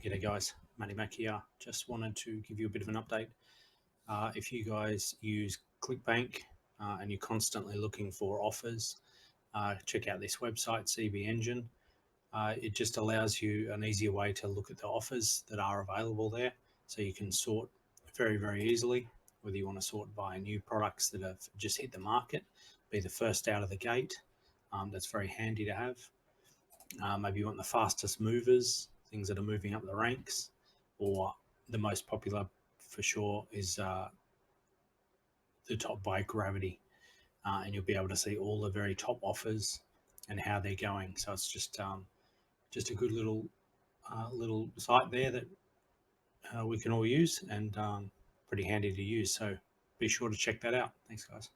G'day guys, Matty Mac here. Just wanted to give you a bit of an update. If you guys use Clickbank and you're constantly looking for offers, check out this website, CB Engine. It just allows you an easier way to look at the offers that are available there. So you can sort very, very easily, whether you want to sort by new products that have just hit the market, be the first out of the gate. That's very handy to have. Maybe you want the fastest movers, things that are moving up the ranks, or the most popular for sure is the top by gravity, and you'll be able to see all the very top offers and how they're going. So it's just a good little site there that we can all use and pretty handy to use. So be sure to check that out. Thanks, guys.